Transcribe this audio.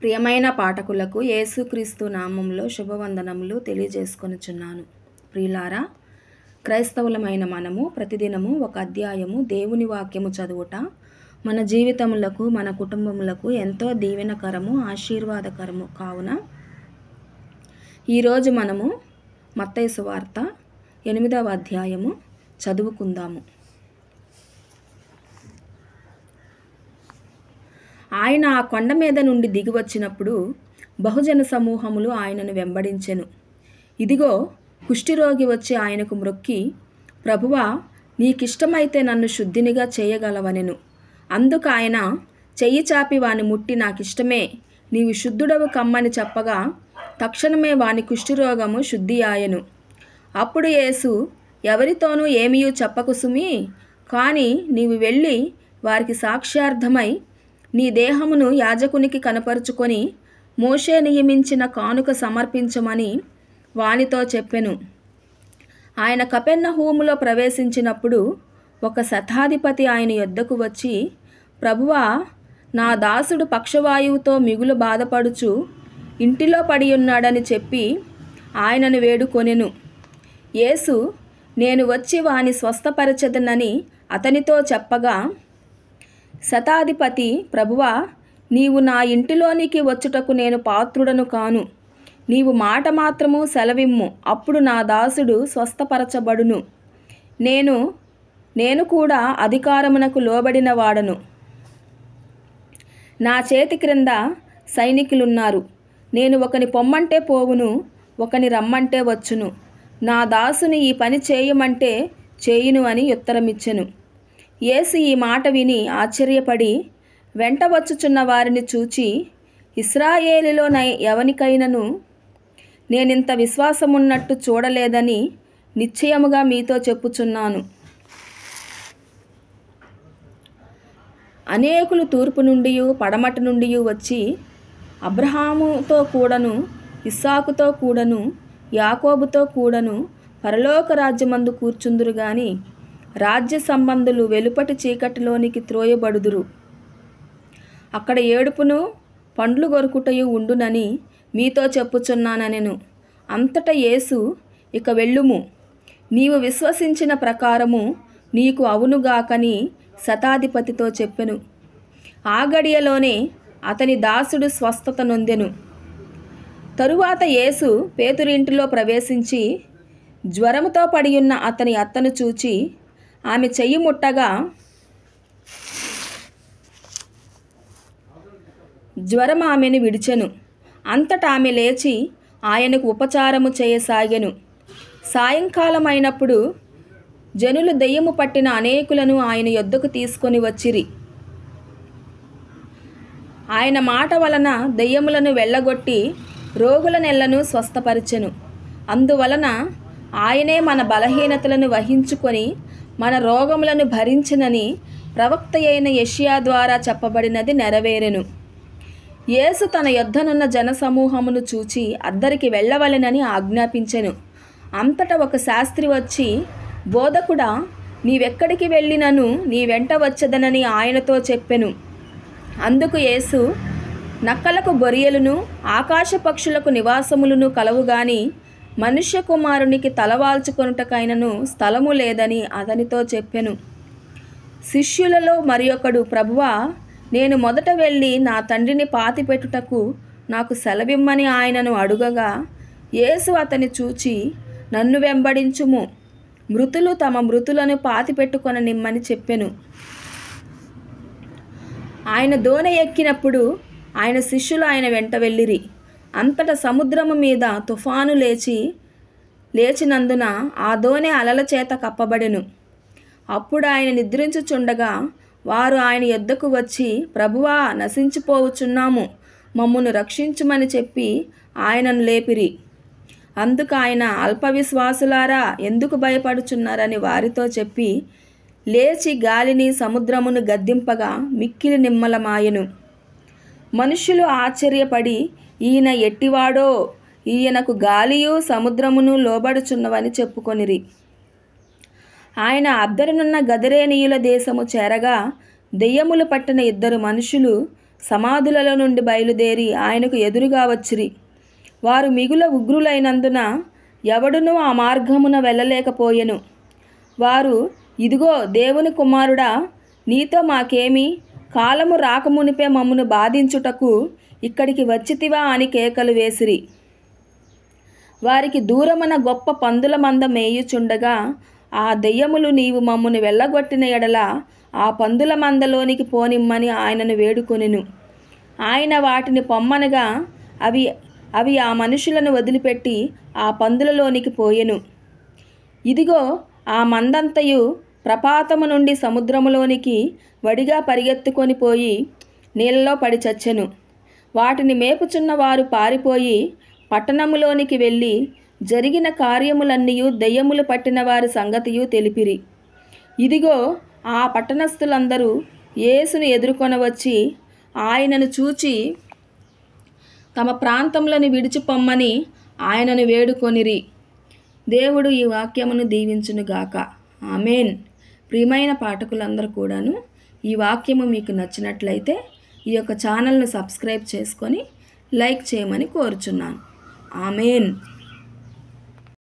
ప్రియమైన పాఠకులకు యేసుక్రీస్తు నామంలో శుభవందనములు తెలియజేసుకొనుచున్నాను. ప్రియులారా, క్రైస్తవులమైన మనము ప్రతిదినము ఒక అధ్యాయము దేవుని వాక్యము చదువుట మన జీవితములకు, మన కుటుంబములకు ఎంతో దీవెనకరము, ఆశీర్వాదకరము కావున ఈరోజు మనము మత్తయి సువార్త 8వ అధ్యాయము చదువుకుందాము. ఆయన ఆ కొండ మీద నుండి దిగి వచ్చినప్పుడు బహుజన సమూహములు ఆయనను వెంబడించెను. ఇదిగో, కుష్ఠిరోగి వచ్చి ఆయనకు మ్రొక్కి, ప్రభువా, నీకిష్టమైతే నన్ను శుద్ధినిగా చేయగలవనెను. అందుకు ఆయన చెయ్యి చాపి వాని ముట్టి, నాకిష్టమే, నీవు శుద్ధుడవు కమ్మని చెప్పగా తక్షణమే వాని కుష్ఠిరోగము శుద్ధి ఆయెను. అప్పుడు యేసు, ఎవరితోనూ ఏమీయూ చెప్పకు సుమీ, కానీ నీవు వెళ్ళి వారికి సాక్ష్యార్థమై నీ దేహమును యాజకునికి కనపరుచుకొని మోషే నియమించిన కానుక సమర్పించమని వానితో చెప్పెను. ఆయన కపెర్నహూములో ప్రవేశించినప్పుడు ఒక శతాధిపతి ఆయన యొద్దకు వచ్చి, ప్రభువా, నా దాసుడు పక్షవాయువుతో మిగులు బాధపడుచు ఇంటిలో పడి ఉన్నాడని చెప్పి ఆయనను వేడుకొనెను. యేసు, నేను వచ్చి వాని స్వస్థపరచెదనని అతనితో చెప్పగా, శతాధిపతి, ప్రభువా, నీవు నా ఇంటిలోనికి వచ్చుటకు నేను పాత్రుడను కాను. నీవు మాట మాత్రము సెలవిమ్ము, అప్పుడు నా దాసుడు స్వస్థపరచబడును. నేను కూడా అధికారమునకు లోబడిన వాడను. నా చేతి క్రింద సైనికులున్నారు. నేను ఒకని పొమ్మంటే పోవును, ఒకని రమ్మంటే వచ్చును. నా దాసుని ఈ పని చేయమంటే చేయును అని ఉత్తరమిచ్చెను. యేసు ఈ మాట విని ఆశ్చర్యపడి వెంట వచ్చుచున్న వారిని చూచి, ఇశ్రాయేలులో ఎవనికైనను నేనింత విశ్వాసమున్నట్టు చూడలేదని నిశ్చయముగా మీతో చెప్పుచున్నాను. అనేకులు తూర్పు నుండి పడమటి నుండి వచ్చి అబ్రహాముతో కూడను, ఇస్సాకుతో కూడను, యాకోబుతో కూడను పరలోక రాజ్యమందు కూర్చుందురు గాని రాజ్య సంబంధులు వెలుపటి చీకటిలోనికి త్రోయబడుదురు. అక్కడ ఏడుపును పండ్లు గొరుకుటయు ఉండునని మీతో చెప్పుచున్నానెను. అంతటా యేసు, ఇక వెళ్ళుము, నీవు విశ్వసించిన ప్రకారము నీకు అవునుగాకని శతాధిపతితో చెప్పెను. ఆ గడియలోనే అతని దాసుడు స్వస్థత నొందెను. తరువాత యేసు పేతురింటిలో ప్రవేశించి జ్వరముతో పడియున్న అతని అత్తను చూచి ఆమె చెయ్యి ముట్టగా జ్వరం ఆమెను విడిచెను. అంతటా ఆమె లేచి ఆయనకు ఉపచారము చేయసాగెను. సాయంకాలం అయినప్పుడు జనులు దెయ్యము పట్టిన అనేకులను ఆయన యొద్దకు తీసుకొని వచ్చిరి. ఆయన మాట వలన దెయ్యములను వెళ్ళగొట్టి రోగుల నెల్లను స్వస్థపరిచెను. అందువలన ఆయనే మన బలహీనతలను వహించుకొని మన రోగములను భరించినని ప్రవక్త అయిన యెషయా ద్వారా చెప్పబడినది నెరవేరెను. యేసు తన యొద్దనున్న జనసమూహమును చూచి అద్దరికి వెళ్ళవలెనని ఆజ్ఞాపించెను. అంతటా ఒక శాస్త్రి వచ్చి, బోధకుడా, నీవెక్కడికి వెళ్ళినను నీ వెంట వచ్చెదనని ఆయనతో చెప్పెను. అందుకు యేసు, నక్కలకు బొరియలును ఆకాశ పక్షులకు నివాసములను కలవుగాని మనుష్య కుమారునికి తలవాల్చుకొనుటకైనను స్థలము లేదని అతనితో చెప్పెను. శిష్యులలో మరియొకడు, ప్రభువా, నేను మొదట వెళ్ళి నా తండ్రిని పాతిపెట్టుటకు నాకు సెలవిమ్మని ఆయనను అడుగగా, యేసు అతని చూచి, నన్ను వెంబడించుము, మృతులు తమ మృతులను పాతిపెట్టుకొననిమ్మని చెప్పెను. ఆయన దోణి ఎక్కినప్పుడు ఆయన శిష్యులు ఆయన వెంట వెళ్ళిరి. అంతటా సముద్రము మీద తుఫాను లేచినందున ఆ దోణి అలల చేత కప్పబడెను. అప్పుడు ఆయన నిద్రించుచుండగా వారు ఆయన యొద్దకు వచ్చి, ప్రభువా, నశించిపోవుచున్నాము, మమ్మును రక్షించుమని చెప్పి ఆయనను లేపిరి. అందుకు ఆయన, అల్పవిశ్వాసులారా, ఎందుకు భయపడుచున్నారని వారితో చెప్పి లేచి గాలిని సముద్రమును గద్దింపగా మిక్కిలి నిమ్మలమాయెను. మనుష్యులు ఆశ్చర్యపడి, ఈయన ఎట్టివాడో, ఈయనకు గాలియు సముద్రమును లోబడుచున్నవని చెప్పుకొనిరి. ఆయన అద్దరినున్న గదరేనీయుల దేశము చేరగా దెయ్యములు పట్టిన 2 మనుషులు సమాధులలో నుండి బయలుదేరి ఆయనకు ఎదురుగా వచ్చిరి. వారు మిగుల ఉగ్రులైనందున ఎవడునూ ఆ మార్గమున వెళ్ళలేకపోయెను. వారు, ఇదిగో దేవుని కుమారుడా, నీతో మాకేమి? కాలము రాకమునిపే మమ్మను బాధించుటకు ఇక్కడికి వచ్చితివా అని కేకలు వేసిరి. వారికి దూరమున గొప్ప పందుల మంద మేయుచుండగా ఆ దెయ్యములు, నీవు మమ్మను వెళ్ళగొట్టిన ఎడల ఆ పందుల మందలోనికి పోనిమ్మని ఆయనను వేడుకొనెను. ఆయన వాటిని పొమ్మనగా అవి ఆ మనుషులను వదిలిపెట్టి ఆ పందులలోనికి పోయెను. ఇదిగో ఆ మందంతయు ప్రపాతము నుండి సముద్రములోనికి వడిగా పరిగెత్తుకొని పోయి నీళ్ళలో పడి చచ్చెను. వాటిని మేపుచున్న వారు పారిపోయి పట్టణములోనికి వెళ్ళి జరిగిన కార్యములన్నీయు దెయ్యములు పట్టిన వారి సంగతియు తెలిపిరి. ఇదిగో ఆ పట్టణస్థులందరూ యేసును ఎదుర్కొనవచ్చి ఆయనను చూచి తమ ప్రాంతములను విడిచిపొమ్మని ఆయనను వేడుకొనిరి. దేవుడు ఈ వాక్యమును దీవించునుగాక. ఆమేన్. ప్రియమైన పాఠకులందరూ కూడాను ఈ వాక్యము మీకు నచ్చినట్లయితే ఈ యొక్క ఛానల్ను సబ్స్క్రైబ్ చేసుకొని లైక్ చేయమని కోరుచున్నాను. ఆమేన్.